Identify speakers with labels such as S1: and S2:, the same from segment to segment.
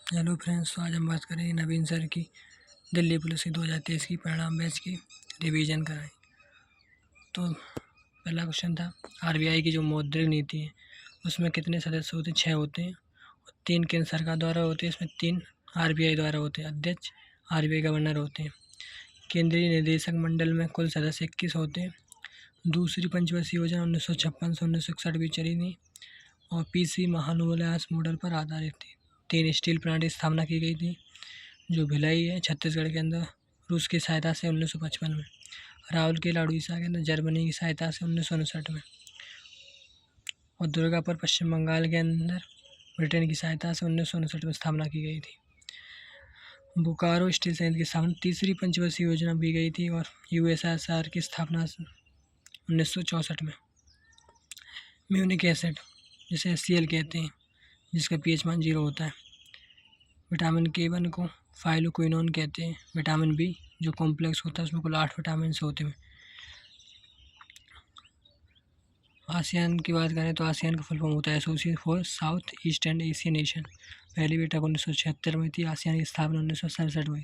S1: Hello friends, तो आज हम बात करेंगे नवीन सर की दिल्ली पुलिस की 2023 की परिणाम बैच की रिवीजन कराएं। तो पहला क्वेश्चन था आरबीआई की जो मौद्रिक नीति है उसमें कितने सदस्य होते हैं? 6 होते हैं और 3 केंद्र सरकार द्वारा होते हैं। इसमें 3 आरबीआई द्वारा होते हैं। अध्यक्ष आरबीआई गवर्नर होते हैं। केंद्रीय निदेशक मंडल में कुल सदस्य 21 होते हैं। दूसरी पंचवर्षीय योजना 1956 से 1961 भी चली थी और पीसी महानुभास मॉडल पर आधारित थी। 3 स्टील प्लांट की स्थापना की गई थी जो भिलाई है छत्तीसगढ़ के अंदर रूस की सहायता से 1955 में, राउरकेला उड़ीसा के अंदर जर्मनी की सहायता से 1959 में और दुर्गापुर पश्चिम बंगाल के अंदर ब्रिटेन की सहायता से 1959 में स्थापना की गई थी। बोकारो स्टील संयंत्र की स्थापना तीसरी पंचवर्षीय योजना भी गई थी और यूएसएसआर की स्थापना 1964 में। म्यूनिक एसिड जिसे HCl कहते हैं जिसका pH मान 0 होता है। विटामिन K1 को फाइलोक्विनोन कहते हैं। विटामिन बी जो कॉम्प्लेक्स होता है उसमें कुल 8 विटामिन होते हैं। आसियान की बात करें तो आसियान का फुल फॉर्म होता है association for south east and Asian nation. पहली बैठक 1976 में थी। आसियान की स्थापना 1967 में।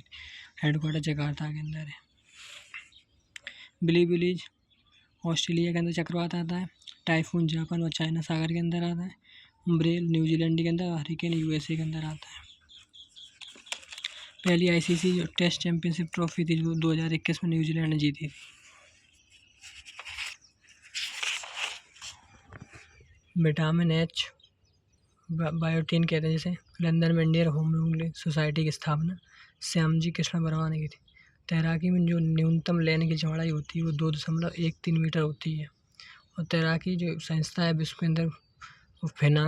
S1: हेडक्वार्टर जकार्ता के अंदर है। बिलीबिलीज ऑस्ट्रेलिया के अंदर चक्रवात आता है। टाइफून जापान और चाइना सागर के अंदर आता है। उम्ब्रेल न्यूजीलैंड के अंदर। हरिकेन यूएसए के अंदर आता है। पहली आईसीसी जो टेस्ट चैंपियनशिप ट्रॉफी थी जो 2021 में न्यूजीलैंड ने जीती थी। विटामिन एच बायोटीन कहते हैं जिसे। लंदन में इंडियन होम रूल सोसाइटी की स्थापना श्यामजी कृष्ण वर्मा ने की थी। तैराकी में जो न्यूनतम लेन की चौड़ाई होती है वो 2.13 मीटर होती है और तैराकी जो संस्था है विश्व के अंदर वो फिना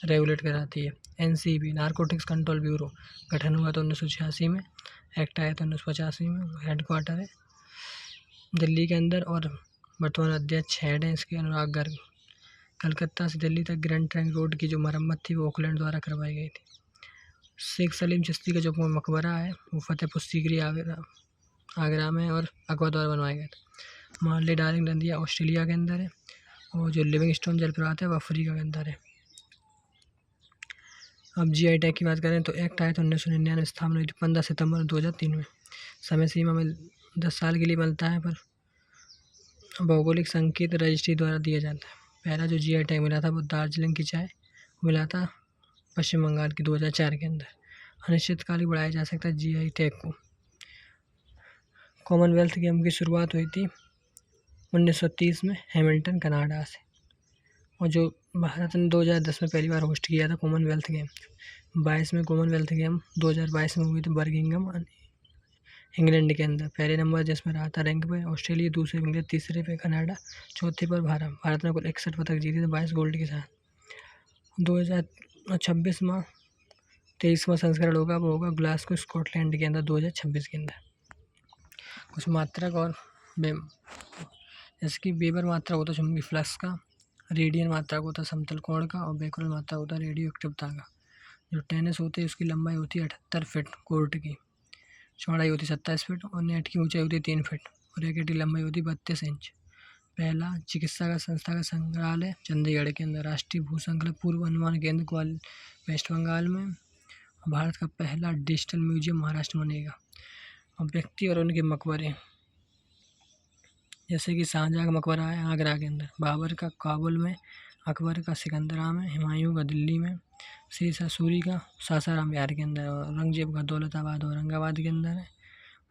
S1: रेगुलेट कराती है। NCB नारकोटिक्स कंट्रोल ब्यूरो गठन हुआ था 1986 में। एक्ट आया था 1985 में। हेडक्वार्टर है दिल्ली के अंदर और वर्तमान अध्यक्ष हेड हैं इसके अनुराग गर्ग। कलकत्ता से दिल्ली तक ग्रैंड ट्रंक रोड की जो मरम्मत थी वो ऑकलैंड द्वारा करवाई गई थी। शेख सलीम चिश्ती का जो मकबरा है वो फतेहपुर सीकरी आगरा में और अकबर द्वारा बनवाया गया था। मार्ले डार्लिंग नदिया ऑस्ट्रेलिया के अंदर है और जो लिविंगस्टोन जलप्रपात है वो अफ्रीका के अंदर है। अब GI टैग की बात करें तो एक्ट आया था 1999। स्थापना हुई थी 15 सितंबर 2003 में। समय सीमा में 10 साल के लिए मिलता है पर भौगोलिक संकेत रजिस्ट्री द्वारा दिया जाता है। पहला जो GI टैग मिला था वो दार्जिलिंग की चाय मिला था पश्चिम बंगाल की 2004 के अंदर। अनिश्चितकाल बढ़ाया जा सकता है GI टैग को। कॉमनवेल्थ गेम की शुरुआत हुई थी 1930 में हैमिल्टन कनाडा से और जो भारत ने 2010 में पहली बार होस्ट किया था कॉमनवेल्थ गेम। 22 में कॉमनवेल्थ गेम 2022 में हुई थी बर्मिंघम इंग्लैंड के अंदर। पहले नंबर जिसमें रहा था रैंक पे ऑस्ट्रेलिया, दूसरे इंग्लैंड, तीसरे पे कनाडा, चौथे पर भारत। भारत ने कुल 61 पदक जीते थे 22 गोल्ड के साथ। 2026 में 23वां संस्करण होगा वो होगा ग्लासगो स्कॉटलैंड के अंदर 2026 के अंदर। कुछ मात्रक और जैसे कि वेबर मात्रक होता है चुंबकीय फ्लक्स का, रेडियन मात्रक होता है समतल कोण का और बेकरल मात्रक होता है रेडियो एक्टिवता का। जो टेनिस होते हैं उसकी लंबाई होती है 78 फीट कोर्ट की, चौड़ाई होती है 27 फीट और नेट की ऊंचाई होती है 3 फीट और रैकेट की लंबाई होती है 32 इंच। पहला चिकित्सा का संस्था का संग्रहालय चंडीगढ़ के अंदर। राष्ट्रीय भूसंकलन पूर्व अनुमान केंद्र ग्वाल वेस्ट बंगाल में। भारत का पहला डिजिटल म्यूजियम महाराष्ट्र में बनेगा। और व्यक्ति और उनके मकबरे जैसे कि शाहजहाँ का मकबरा है आगरा के अंदर, बाबर का काबुल में, अकबर का सिकंदरा में, हुमायूं का दिल्ली में, शेरशाह सूरी का सासाराम बिहार के अंदर और औरंगजेब का दौलताबाद औरंगाबाद के अंदर है।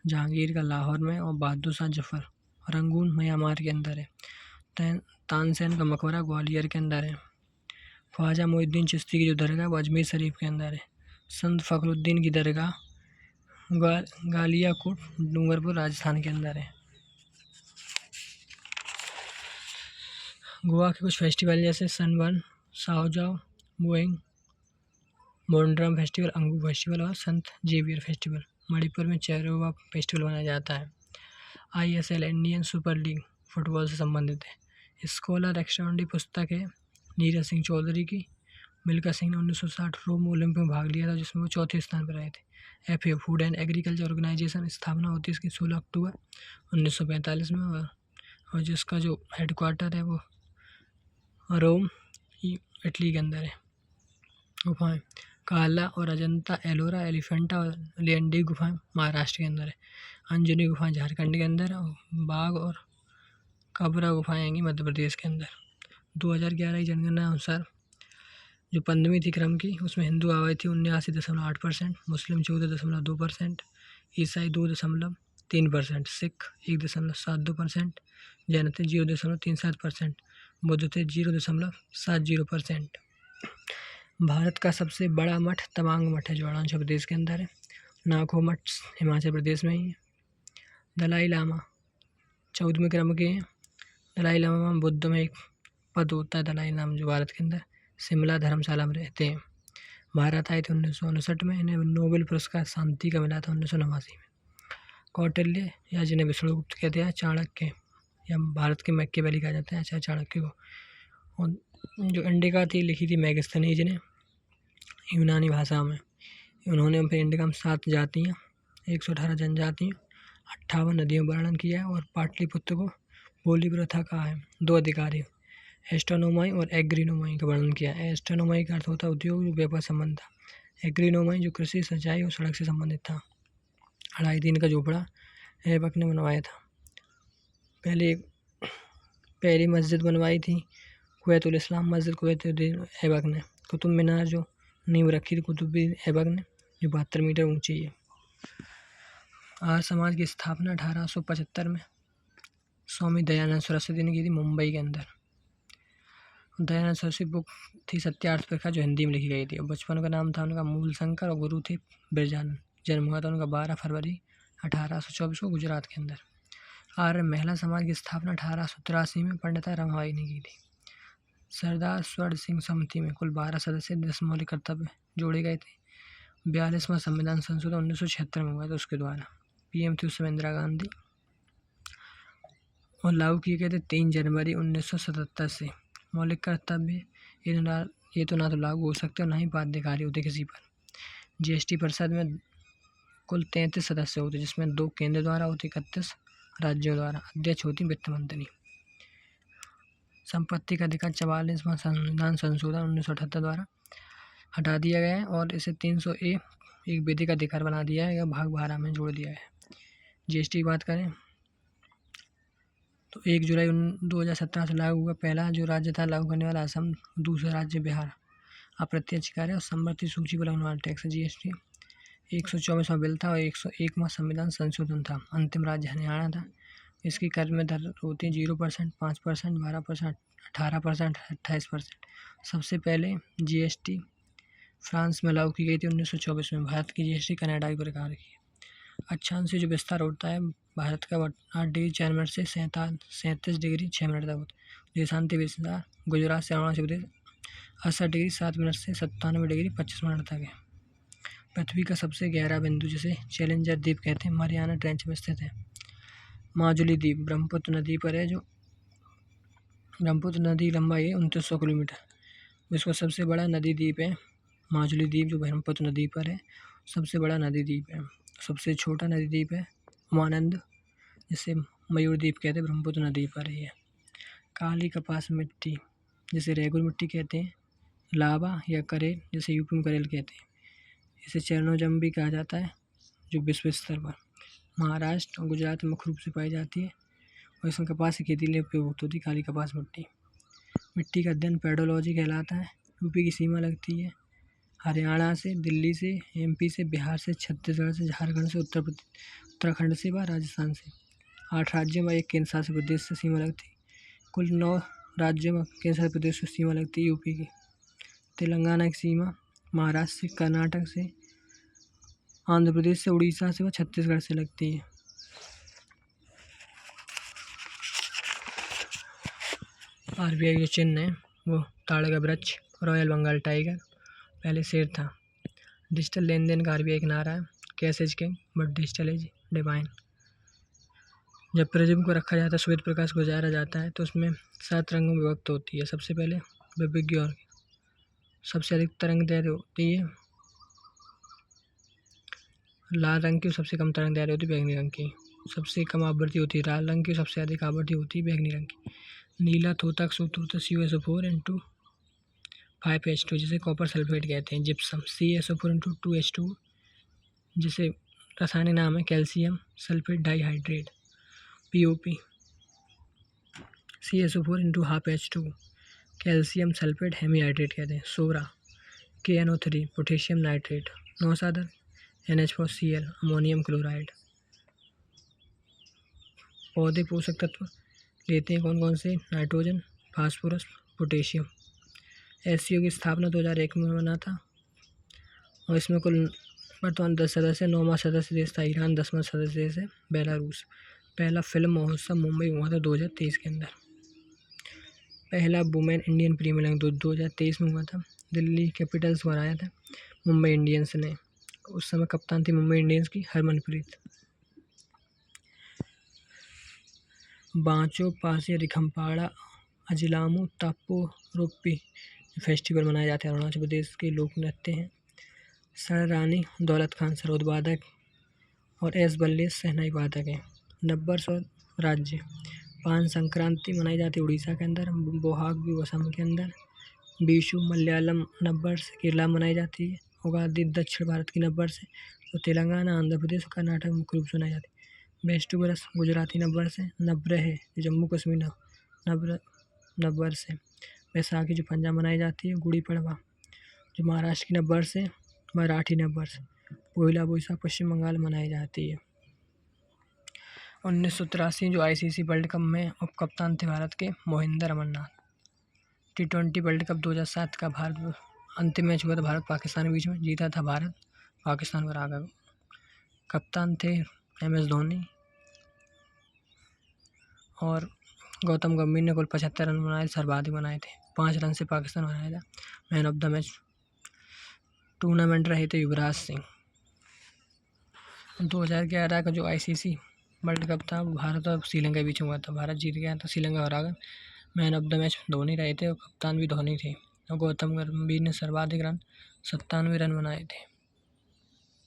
S1: जहांगीर का लाहौर में और बहादुर शाह जफर रंगून म्यांमार के अंदर है। तानसेन का मकबरा ग्वालियर के अंदर है। ख्वाजा मोइनुद्दीन चिश्ती की जो दरगाह वो अजमेर शरीफ के अंदर है। संत फखरुद्दीन की दरगाह गालियाकोट डूंगरपुर राजस्थान के अंदर है। गोवा के कुछ फेस्टिवल जैसे सनबर्न, साओजाओ, बोइंग, मोन्ड्रम फेस्टिवल, अंगू फेस्टिवल और संत जेवियर फेस्टिवल। मणिपुर में चेरोवा फेस्टिवल मनाया जाता है। ISL Indian super league football से संबंधित है। स्कॉलर एक्स्ट्राऑर्डिनरी पुस्तक है नीरज सिंह चौधरी की। मिल्खा सिंह ने 1960 रोम ओलंपिक में भाग लिया था जिसमें वो चौथे स्थान पर आए थे। FAO food and agriculture organisation स्थापना होती है इसकी 16 अक्टूबर 1945 में और जिसका जो हेडक्वार्टर है वो रोम इटली के अंदर है। गुफाएँ काला और अजंता, एलोरा, एलिफेंटा और लेंडी गुफाएं महाराष्ट्र के अंदर है। अंजनी गुफाएं झारखंड के अंदर है और बाघ और कबरा गुफाएं आएंगी मध्य प्रदेश के अंदर। 2011 की जनगणना अनुसार जो 15वीं थी क्रम की, उसमें हिंदू आबादी थी 79.8%, मुस्लिम 14.2%, ईसाई 2.3%, सिख 1.72%, जैन थे 0.37%, बौद्ध थे 0.70%। भारत का सबसे बड़ा मठ तवांग मठ है जो अरुणाचल प्रदेश के अंदर है। नाखो मठ हिमाचल प्रदेश में ही है। दलाई लामा 14वें क्रम के हैं। दलाई लामा बुद्ध में एक पद होता है दलाई लामा जो भारत के अंदर शिमला धर्मशाला में रहते हैं। भारत आए थे 1959 में। इन्हें नोबेल पुरस्कार शांति का मिला था 1989 में। कौटिल्य या जिन्हें विष्णुगुप्त कहते हैं, चाणक्य या भारत के मैकियावेली कहा जाता है, अच्छा चाणक्य को। और जो इंडिका थी लिखी थी मैगस्थनीज ने यूनानी भाषा में। उन्होंने फिर इंडिका में 7 जातियाँ, 118 जनजातियाँ, 58 नदियों का वर्णन किया है और पाटलिपुत्र को बोली प्रथा कहा है। 2 अधिकारी एस्ट्रोनोमाई और एग्रीनोमाई का वर्णन किया है। एस्ट्रोनोमाई का अर्थ होता है उद्योग जो व्यापार संबंध था। एग्रीनोमाई जो कृषि, सिंचाई और सड़क से संबंधित था। 2.5 दिन का झोपड़ा ऐबक ने बनवाया था। पहली मस्जिद बनवाई थी कुवैतुल इस्लाम मस्जिद कुवैतुद्दीन ऐबक ने। कुतुब मीनार जो नींव रखी थी कुतुबुद्दीन ऐबक ने, जो 72 मीटर ऊंची है। आर्य समाज की स्थापना 1875 में स्वामी दयानंद सरस्वती ने की थी मुंबई के अंदर। दयानंद सरस्वती बुक थी सत्यार्थ प्रखा जो हिंदी में लिखी गई थी। और बचपन का नाम था उनका मूल शंकर और गुरु थे बिरजानंद। जन्म हुआ था उनका 12 फरवरी 1824 को गुजरात के अंदर। आर्य महिला समाज की स्थापना 1883 में पंडिता रमाबाई ने की थी। सरदार स्वर्ण सिंह समिति में कुल 12 सदस्य 10 मौलिक कर्तव्य जोड़े गए थे। 42वां संविधान संशोधन 1976 में हुआ था उसके द्वारा। पीएम थी उस समय इंदिरा गांधी और लागू किए गए थे 3 जनवरी 1977 से। मौलिक कर्तव्य ये तो ना तो लागू हो सकते और ना ही बाध्यकारी होते किसी पर। जीएसटी परिषद में कुल 33 सदस्य होते जिसमें 2 केंद्र द्वारा होते, 31 राज्यों द्वारा। अध्यक्ष होती वित्त मंत्री। संपत्ति का अधिकार 44वां संविधान संशोधन 1978 द्वारा हटा दिया गया है और इसे 300A एक विधिक अधिकार बना दिया है या भाग 12 में जोड़ दिया है। जीएसटी की बात करें तो 1 जुलाई 2017 से लागू हुआ। पहला जो राज्य था लागू करने वाला असम, दूसरा राज्य बिहार। अप्रत्यक्ष कर और संपत्ति सूची पर लगने वाला टैक्स जीएसटी। 124वां बिल था और 101वां संविधान संशोधन था। अंतिम राज्य हरियाणा था। इसकी कर में दर होती है 0%, 5%, 12%, 18%, 28%। सबसे पहले जीएसटी फ्रांस में लागू की गई थी 1924 में। भारत की जीएसटी कनाडा की प्रकार की। अक्षांश से जो विस्तार होता है भारत का 8 डिग्री 4 मिनट से 37 डिग्री 6 मिनट तक होता है। देशांती विस्तार गुजरात से अरुणाचल प्रदेश 68 डिग्री 7 मिनट से 97 डिग्री 25 मिनट तक है। पृथ्वी का सबसे गहरा बिंदु जिसे चैलेंजर द्वीप कहते हैं मरियाना ट्रेंच में स्थित है। माजुली द्वीप ब्रह्मपुत्र नदी पर है। जो ब्रह्मपुत्र नदी लंबाई है 2900 किलोमीटर। विश्व का सबसे बड़ा नदी द्वीप है माजुली द्वीप जो ब्रह्मपुत्र नदी पर है। सबसे बड़ा नदी द्वीप है। सबसे छोटा नदी द्वीप है उमानंद जिसे मयूर द्वीप कहते हैं, ब्रह्मपुत्र नदी पर ही है। काली कपास मिट्टी जिसे रेगुर मिट्टी कहते हैं। लावा या करेल जिसे यूपी में करेल कहते हैं। इसे चरणोजम भी कहा जाता है जो विश्व स्तर पर महाराष्ट्र और गुजरात में मुख्य रूप से पाई जाती है और इसमें कपास की खेती के लिए उपयुक्त होती है। काली कपास मिट्टी का अध्ययन पेडोलॉजी कहलाता है। यूपी की सीमा लगती है हरियाणा से, दिल्ली से, एमपी से, बिहार से, छत्तीसगढ़ से, झारखंड से, उत्तराखंड से व राजस्थान से। 8 राज्यों में 1 केंद्र शासित प्रदेश से सीमा लगती है। कुल 9 राज्यों में केंद्र शासित प्रदेश से सीमा लगती है यूपी की। तेलंगाना की सीमा महाराष्ट्र से, कर्नाटक से, आंध्र प्रदेश से, उड़ीसा से व छत्तीसगढ़ से लगती है। आरबीआई जो चिन्ह है वो ताड़ का वृक्ष, रॉयल बंगाल टाइगर, पहले शेर था। डिजिटल लेन देन का आरबीआई का नारा है cash is king but digital is divine. जब प्रिज्म को रखा जाता है, श्वेत प्रकाश को गुजारा जाता है तो उसमें 7 रंगों में विभक्त होती है। सबसे पहले विभिज्ञ और सबसे अधिक तरंग दैर्घ्य होती है लाल रंग की, सबसे कम तरंग दैर्घ्य होती है बैंगनी रंग की। सबसे कम आवृत्ति होती है लाल रंग की, सबसे अधिक आवृत्ति होती है बैंगनी रंग की। नीला तोता सूत्र CuSO4 × 5H2 जिसे कॉपर सल्फेट कहते हैं। जिप्सम CaSO4 × 2H2 जिसे रासायनिक नाम है calcium sulphate dihydrate. POP CaSO4 × 1/2H2 calcium sulphate hemihydrate कहते हैं। सोरा KNO3 पोटेशियम नाइट्रेट। नौसादर NH4Cl अमोनियम क्लोराइड। पौधे पोषक तत्व लेते हैं कौन कौन से? Nitrogen, phosphorus, potassium. SCO की स्थापना 2001 में बना था और इसमें कुल वर्तमान 10 सदस्य। 9वां सदस्य देश था ईरान, 10वां सदस्य देश है बेलारूस। पहला फिल्म महोत्सव मुंबई हुआ था 2023 के अंदर। पहला वुमेन इंडियन प्रीमियर लीग 2023 में हुआ था। दिल्ली कैपिटल्स को हराया था मुंबई इंडियंस ने। उस समय कप्तान थी मुंबई इंडियंस की हरमनप्रीत। बांचो पासे रिखमपाड़ा अजिलामू ताप्पो रोप्पी फेस्टिवल मनाए जाते हैं। अरुणाचल प्रदेश के लोक नृत्य हैं। सररानी दौलत खान सरोद वादक और एस बल्लेश शहनाई वादक हैं। नब्बर्स और राज्य। पान संक्रांति मनाई जाती है उड़ीसा के अंदर, बोहाग भी असम के अंदर। बीशु मलयालम नब्बर्स केरला में मनाई जाती है। उगादि दक्षिण भारत की नब्बर्स है तो तेलंगाना, आंध्र प्रदेश और कर्नाटक मुख्य रूप से मनाई जाती है। बेस्टू बरस गुजराती नब्बर्स है। नब्रह है जो जम्मू कश्मीर नब्बर्स है। बैसाखी जो पंजाब मनाई जाती है। गुड़ी पड़वा जो महाराष्ट्र की नब्बर्स है। मराठी नब्बर्स। पोइला बोईसाख पश्चिम बंगाल में मनाई जाती है। 1983 जो ICC वर्ल्ड कप में उप कप्तान थे भारत के Mohinder Amarnath. T20 world cup 2007 का भारत अंतिम मैच हुआ था भारत पाकिस्तान के बीच में, जीता था भारत, पाकिस्तान को हरा। कप्तान थे MS धोनी और गौतम गंभीर ने कुल 75 रन बनाए, सर्वाधिक बनाए थे। 5 रन से पाकिस्तान बनाया था। Man of the match tournament रहे थे युवराज सिंह। 2011 का जो ICC वर्ल्ड कप था वो भारत और श्रीलंका के बीच में हुआ था। भारत जीत गया था श्रीलंका हराकर। Man of the match Dhoni रहे थे और कप्तान भी धोनी थे और गौतम गंभीर ने सर्वाधिक रन 97 रन बनाए थे।